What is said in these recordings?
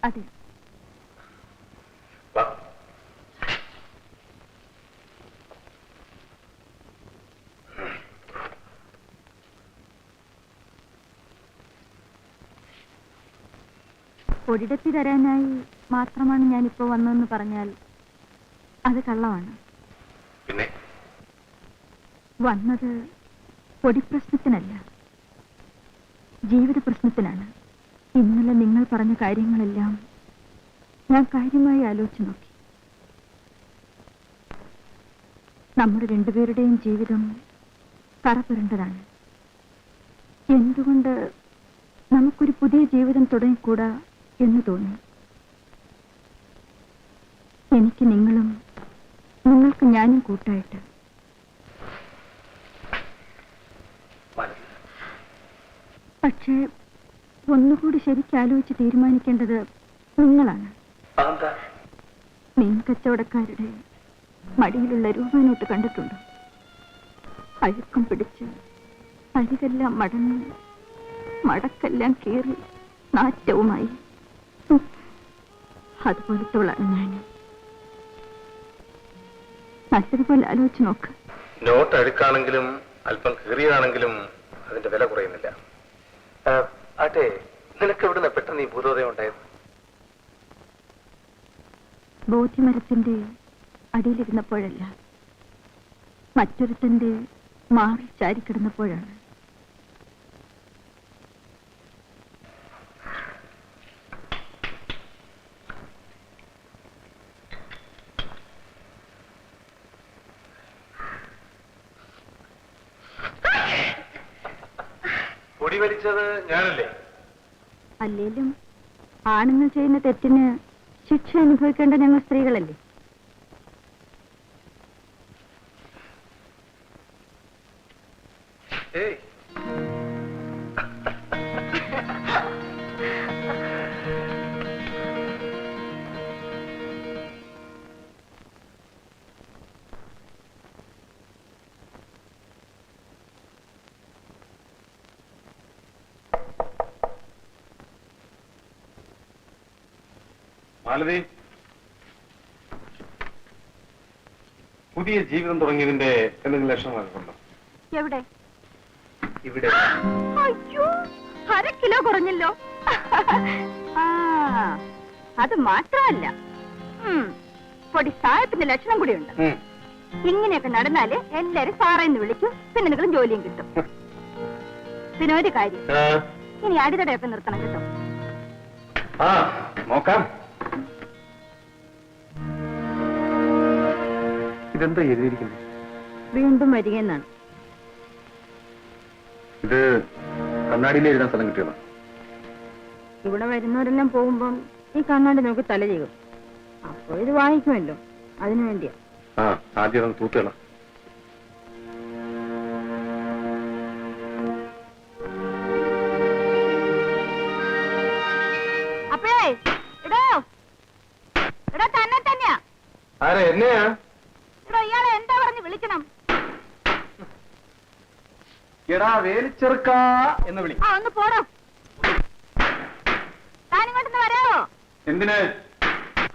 അതെ. ഒരിടത്തി തരാനായി മാത്രമാണ് ഞാനിപ്പോ വന്നതെന്ന് പറഞ്ഞാൽ അത് കള്ളമാണ്. പിന്നെ വന്നത് പൊടിപ്രശ്നത്തിനല്ല, ജീവിത പ്രശ്നത്തിനാണ്. ഇന്നലെ നിങ്ങൾ പറഞ്ഞ കാര്യങ്ങളെല്ലാം ഞാൻ കാര്യമായി ആലോചിച്ചു നോക്കി. നമ്മുടെ രണ്ടുപേരുടെയും ജീവിതം കറപുരണ്ടതാണ്. എന്തുകൊണ്ട് നമുക്കൊരു പുതിയ ജീവിതം തുടങ്ങിക്കൂടാ എന്ന് തോന്നി. എനിക്ക് നിങ്ങളും നിങ്ങൾക്ക് ഞാനും കൂട്ടായിട്ട്. പക്ഷേ ഒന്നുകൂടി ശരിക്കാലോചിച്ച് തീരുമാനിക്കേണ്ടത് നിങ്ങളാണ്. മീൻ കച്ചവടക്കാരുടെ മടിയിലുള്ള രൂപനോട്ട് കണ്ടിട്ടുണ്ടോ? അഴുക്കം പിടിച്ച് അരികെല്ലാം മടങ്ങി മടക്കെല്ലാം കീറി നാറ്റവുമായി. അതുപോലത്തോളാണ് ഞാൻ. നല്ലതുപോലെ ആലോചിച്ച് നോക്ക്. നോട്ട് അഴുക്കാണെങ്കിലും അല്പം കീറിയതാണെങ്കിലും അതിന്റെ വില കുറയുന്നില്ല. ആട്ടെ, നിനക്ക് എവിടുന്ന പെട്ടെന്ന് ഈ ഭൂതോദയം ഉണ്ടായത്? ബോധ്യമരത്തിന്റെ അടിയിലിരുന്നപ്പോഴല്ല, മറ്റൊരുത്തന്റെ മാറി ചാരിക്കിടന്നപ്പോഴാണ്. പൊടി വലിച്ചത് ഞാനല്ലേ? അല്ലേലും ആണുങ്ങൾ ചെയ്യുന്ന തെറ്റിന് ശിക്ഷ അനുഭവിക്കേണ്ട ഞങ്ങൾ സ്ത്രീകളല്ലേ? ഏയ്, മാലതി, പുതിയ ജീവിതം തുടങ്ങിയതിന്റെ എന്തെങ്കിലും ലക്ഷണങ്ങളൊക്കെ ഉണ്ടോ? എവിടെ? ഇവിടെ. അയ്യോ, 1/2 കിലോ കുറഞ്ഞല്ലോ. അത് മാത്രമല്ല, പൊടി സാഹത്തിന്റെ ലക്ഷണം കൂടിയുണ്ട്. ഇങ്ങനെയൊക്കെ നടന്നാല് എല്ലാരും സാറേന്ന് വിളിക്കും, പിന്നെ നിങ്ങളും ജോലിയും കിട്ടും. പിന്നെ ഒരു കാര്യം, ഇനി അടിതടയൊക്കെ നിർത്തണം കേട്ടോ. നോക്കാം. ഇതെന്താ എഴുതിയിരിക്കുന്നത്? വീണ്ടും വരികയെന്നാണ്. ഇത് കണ്ണാടിയിൽ എഴുതാൻ സ്ഥലം കിട്ടിയതാ? ഇവിടെ വരുന്നവരെല്ലാം പോകുമ്പം ഈ കണ്ണാടി നോക്കി തല ചെയ്യും. അപ്പൊ ഇത് വാങ്ങിക്കുമല്ലോ, അതിനു വേണ്ടിയാ. ആദ്യം അത് തൂത്തുകള. അപ്പഴേ ഇടോ ഇടോ തന്നെ തന്നെയാ. ആരെ? എന്നെയാ? ഇടോ, ഇയാളെ എന്താ പറഞ്ഞ് വിളിക്കണം? എടാ വേലിച്ചെറുക്ക എന്ന് വിളി. ഒന്ന് പോടോ. താനിങ്ങോട്ടൊന്ന് വരാവോ? എന്തിന്?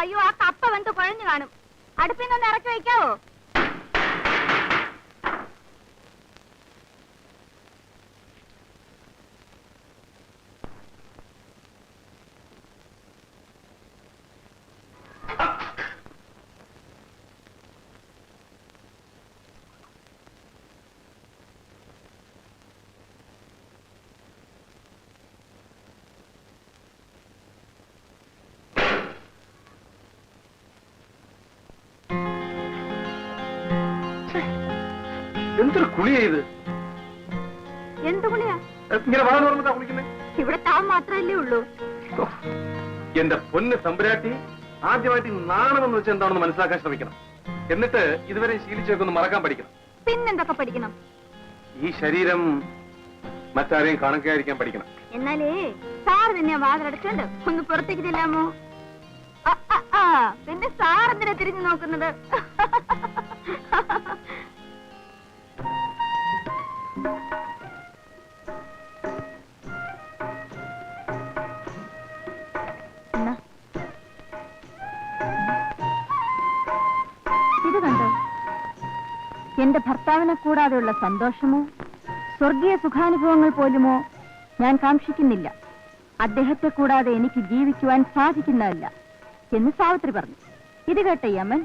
അയ്യോ, ആ കപ്പ വെന്ത് കുഴഞ്ഞു കാണും. അടുപ്പിൽ നിന്ന് ഇറക്കി വയ്ക്കാവോ? എന്തൊരു കുളിയാ ഇത്? എന്ത് കുളിയാ? ഇങ്ങനെ വളർന്നു തുറന്നിട്ടാ കുളിക്കുന്നത്? ഇവിടെ താൻ മാത്രമല്ലേ ഉള്ളൂ. എന്റെ പൊന്ന് തമ്പുരാട്ടി, ആദ്യമായിട്ട് നാണമെന്ന് വെച്ചാൽ എന്താണെന്ന് മനസ്സിലാക്കാൻ ശ്രമിക്കണം. എന്നിട്ട് ഇതുവരെ ശീലിച്ചൊക്കെ ഒന്ന് മറക്കാൻ പഠിക്കണം. പിന്നെന്തൊക്കെ പഠിക്കണം? ഈ ശരീരം മറ്റാരെയും കാണാതിരിക്കാൻ പഠിക്കണം. എന്നാലേ സാർ തന്നെ വാതിലടച്ചോണ്ട് ഒന്ന് പുറത്തേക്ക് ചെല്ലാമോ? പിന്നെ സാർ എന്തിനാ തിരിഞ്ഞു നോക്കുന്നത്? എന്റെ ഭർത്താവിനെ കൂടാതെയുള്ള സന്തോഷമോ സ്വർഗീയ സുഖാനുഭവങ്ങൾ പോലുമോ ഞാൻ കാക്ഷിക്കുന്നില്ല. അദ്ദേഹത്തെ കൂടാതെ എനിക്ക് ജീവിക്കുവാൻ സാധിക്കുന്നതല്ല എന്ന് സാവിത്രി പറഞ്ഞു. ഇത് കേട്ട യമൻ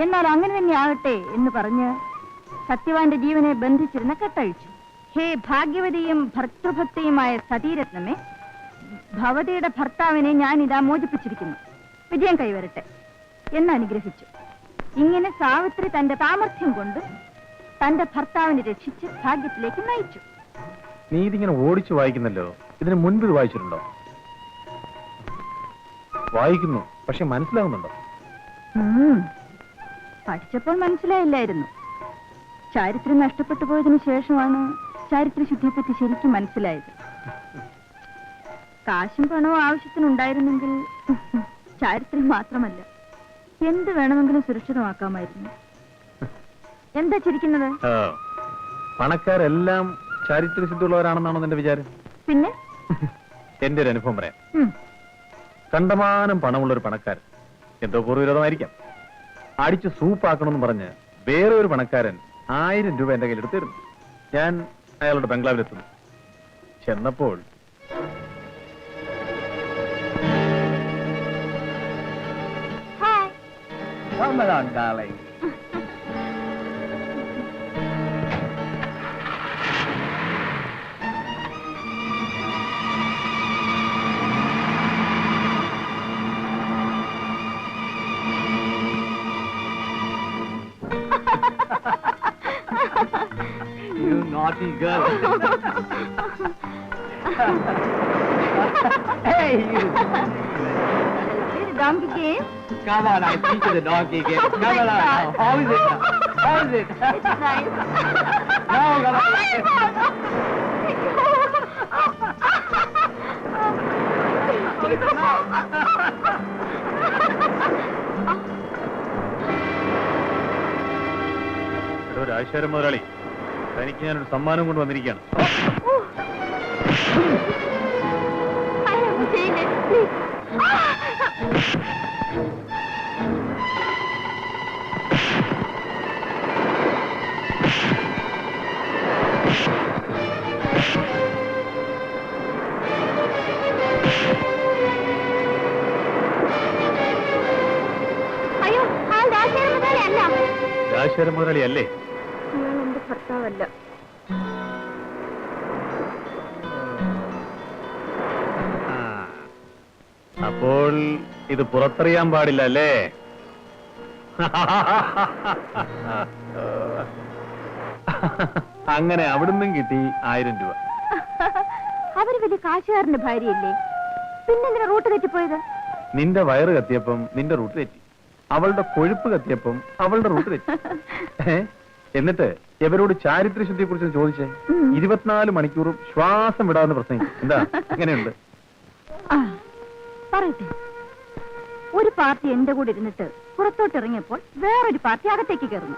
എന്നാൽ അങ്ങനെ തന്നെ ആകട്ടെ എന്ന് പറഞ്ഞ് സത്യവാന്റെ ജീവനെ ബന്ധിച്ചിരുന്ന കെട്ടഴിച്ചു. ഹേ ഭാഗ്യവതിയും ഭർത്തൃഭക്തിയുമായ സതീരത്നമേ, ഭവതിയുടെ ഭർത്താവിനെ ഞാൻ ഇതാ മോചിപ്പിച്ചിരിക്കുന്നു. വിജയം കൈവരട്ടെ എന്ന് അനുഗ്രഹിച്ചു. ഇങ്ങനെ സാവിത്രി തന്റെ സാമർഥ്യം കൊണ്ട് തന്റെ ഭർത്താവിനെ രക്ഷിച്ച് ഭാഗ്യത്തിലേക്ക് നയിച്ചു. നീ ഇതിങ്ങനെ ഓടിച്ചു വായിക്കുന്നല്ലോ, ഇതിന് മുൻപ് ഇത് വായിച്ചിട്ടുണ്ടോ? വായിക്കുന്നു, പക്ഷെ മനസ്സിലാകുന്നുണ്ടോ? പഠിച്ചപ്പോൾ മനസ്സിലായില്ലായിരുന്നു. ചാരിത്രം നഷ്ടപ്പെട്ടു പോയതിനു ശേഷമാണ് ചാരിത്രശുദ്ധിയെപ്പറ്റി ശരിക്കും മനസ്സിലായത്. കാശും പണവും ആവശ്യത്തിനുണ്ടായിരുന്നെങ്കിൽ ചാരിത്രം മാത്രമല്ല എന്ത് വേണമെങ്കിലും സുരക്ഷിതമാക്കാമായിരുന്നു. എന്താ ചിരിക്കുന്നത്? പണക്കാരെല്ലാം ചാരിത്രശുദ്ധിയുള്ളവരാണെന്നാണോ നിന്റെ വിചാരം? പിന്നെ എന്റെ ഒരു അനുഭവം പറയാം. കണ്ടമാനം പണമുള്ളൊരു പണക്കാരൻ എന്തോ പൂർവ്വവിരോധമായിരിക്കാം, അടിച്ച് സൂപ്പാക്കണമെന്ന് പറഞ്ഞ് വേറെ ഒരു പണക്കാരൻ 1000 രൂപ എന്റെ കയ്യിലെടുത്തിരുന്നു. ഞാൻ അയാളുടെ ബംഗ്ലാവിലെത്തുന്നു. ചെന്നപ്പോൾ You naughty girl. Hey, you. donkey game? Come on, I teach you the donkey game. Come on, now. How is it now? How is it? It's nice. Now, come on. Rajasekharan മുതലാളി, തനിക്ക് ഞാനൊരു സമ്മാനം കൊണ്ട് വന്നിരിക്കുകയാണ്. രാജശേഖരൻ മുതലാളി അല്ലേ? ഞാൻ എന്റെ ഭർത്താവല്ല. അപ്പോൾ ഇത് പുറത്തറിയാൻ പാടില്ല അല്ലേ? അങ്ങനെ അവിടുന്നും കിട്ടി 1000 രൂപ. അവര് വലിയ കാശുകാരന്റെ ഭാര്യയല്ലേ, പിന്നെന്തിനാ റൂട്ട് തെറ്റിപ്പോയത്? നിന്റെ വയറ് കത്തിയപ്പം നിന്റെ റൂട്ട് തെറ്റി, അവളുടെ കൊഴുപ്പ് കത്തിയപ്പം അവളുടെ റൂട്ട് തെറ്റി. എന്നിട്ട് ഇവരോട് ചാരിത്രശുദ്ധിയെ കുറിച്ച് ചോദിച്ചേ, 24 മണിക്കൂറും ശ്വാസം വിടാതെ പ്രസംഗിക്കും. എന്താ എങ്ങനെയുണ്ട്? പറയട്ടെ, ഒരു പാർട്ടി എന്റെ കൂടെ ഇരുന്നിട്ട് പുറത്തോട്ടിറങ്ങിയപ്പോൾ വേറൊരു പാർട്ടി അകത്തേക്ക് കയറുന്നു.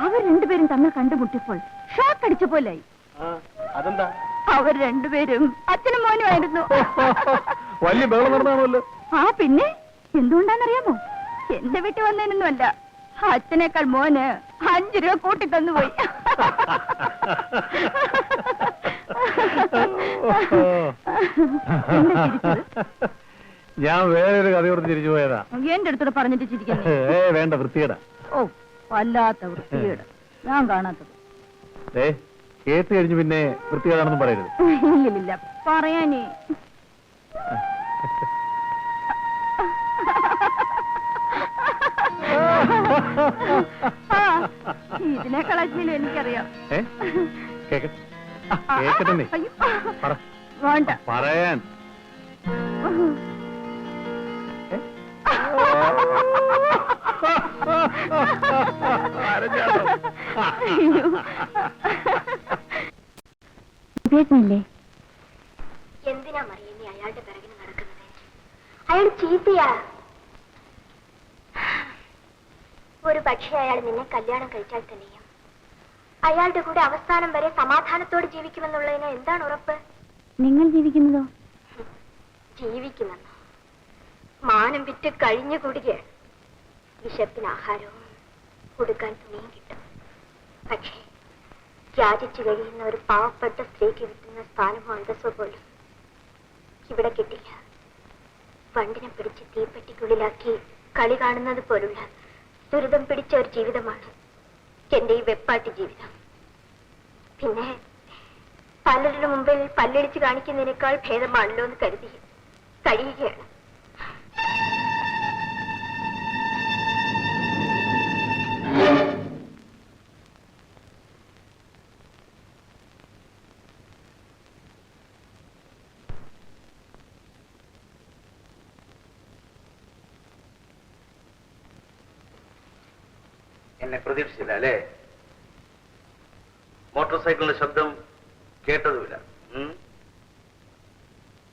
അവർ രണ്ടുപേരും തമ്മിൽ കണ്ടുമുട്ടിയപ്പോൾ ഷോക്ക് അടിച്ച പോലായി. അതെന്താ? അവർ രണ്ടുപേരും അച്ഛനും മോനുമായിരുന്നു. വലിയ ബഹളം നടന്നാണല്ലോ. പിന്നെ എന്തുകൊണ്ടാണെന്നറിയാമോ? എന്റെ വീട്ടിൽ വന്നതിനൊന്നുമല്ല, അച്ഛനേക്കാൾ മോന് 5 രൂപ കൂട്ടി തന്നുപോയി. ഞാൻ വേറൊരു കഥയോട് തിരിച്ചു പോയതാ. എന്റെ അടുത്തോട് പറഞ്ഞിട്ട് ചിരിക്കുന്നു. വേണ്ട, വൃത്തികേടാ. ഓ, വല്ലാത്ത വൃത്തികേട്, ഞാൻ കാണാത്തത്. കേട്ട് കഴിഞ്ഞു പിന്നെ വൃത്തികേടാണെന്നും പറയരുത്. ഇല്ലില്ല, പറയാനേ. ഇതിനേക്കാൾ അശ്ലീലം എനിക്കറിയാം. കേക്കട്ടെ, വേണ്ട പറയാൻ. എന്തിനാ മറിയ നീ അയാളുടെ പിറകിന് നടക്കുന്നത്? അയാൾ ചീത്തയാ. ഒരു പക്ഷേ അയാൾ നിന്നെ കല്യാണം കഴിച്ചാൽ തന്നെയും അയാളുടെ കൂടെ അവസാനം വരെ സമാധാനത്തോടെ ജീവിക്കുമെന്നുള്ളതിന് എന്താണ് ഉറപ്പ്? നിങ്ങൾ ജീവിക്കുന്നതോ? ജീവിക്കുമെന്നോ? മാനം വിറ്റ് കഴിഞ്ഞുകൂടുകയാണ്. വിശപ്പിന് ആഹാരവും കൊടുക്കാൻ തുണിയും കിട്ടും. പക്ഷേ യാചിച്ചു കഴിയുന്ന ഒരു പാവപ്പെട്ട സ്ത്രീക്ക് കിട്ടുന്ന സ്ഥാനമോ അന്തസ്സോ പോലും ഇവിടെ കിട്ടില്ല. വണ്ടിനെ പിടിച്ച് തീപ്പെട്ടിക്കുള്ളിലാക്കി കളി കാണുന്നത് പോലുള്ള ദുരിതം പിടിച്ച ഒരു ജീവിതമാണ് എന്റെ ഈ വെപ്പാട്ടി ജീവിതം. പിന്നെ പലരുടെ മുമ്പിൽ പല്ലിടിച്ച് കാണിക്കുന്നതിനേക്കാൾ ഭേദമാണല്ലോ എന്ന് കരുതി കഴിയുകയാണ്. എന്നെ പ്രതീക്ഷിച്ചില്ല അല്ലേ? മോട്ടോർ സൈക്കിളിന്റെ ശബ്ദം കേട്ടതുമില്ല.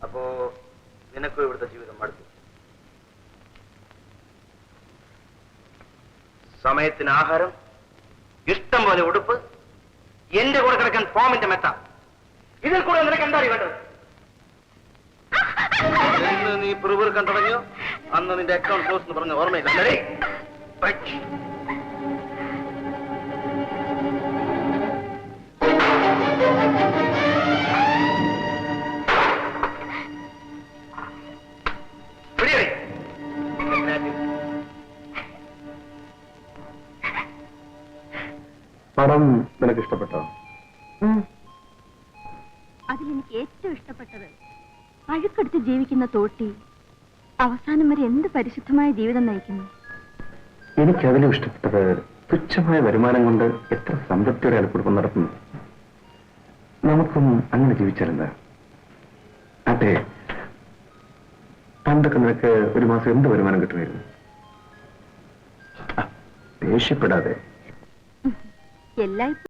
അപ്പോ നിനക്കും ഇവിടുത്തെ ജീവിതം മടുത്തു. സമയത്തിന് ആഹാരം, ഇഷ്ടം പോലെ ഉടുപ്പ്, എന്റെ കൂടെ കിടക്കാൻ ഫോമിന്റെ മെത്ത, ഇതിൽ കൂടെ നിനക്ക് എന്താ വേണ്ടത്? എന്ന് നീ പിറുപിറുക്കാൻ തുടങ്ങിയോ അന്ന് നിന്റെ അക്കൗണ്ട് ക്ലോസ് എന്ന് പറഞ്ഞ ഓർമ്മയില്ലേ? പടം നിനക്ക് ഇഷ്ടപ്പെട്ടോ? അതിലെനിക്ക് ഏറ്റവും ഇഷ്ടപ്പെട്ടത് അഴുക്കെടുത്ത് ജീവിക്കുന്ന തോട്ടി അവസാനം വരെ എന്ത് പരിശുദ്ധമായ ജീവിതം നയിക്കുന്നു. എനിക്കതിലും ഇഷ്ടപ്പെട്ടത് തുച്ഛമായ വരുമാനം കൊണ്ട് എത്ര സംതൃപ്തിയോടെ കുടുംബം നടത്തുന്നു. നമുക്കും അങ്ങനെ ജീവിച്ചാലെന്താ? അതെ, പണ്ടൊക്കെ നിനക്ക് ഒരു മാസം എന്ത് വരുമാനം കിട്ടുമായിരുന്നു? ദേഷ്യപ്പെടാതെ. എല്ലായ്പ്പോഴും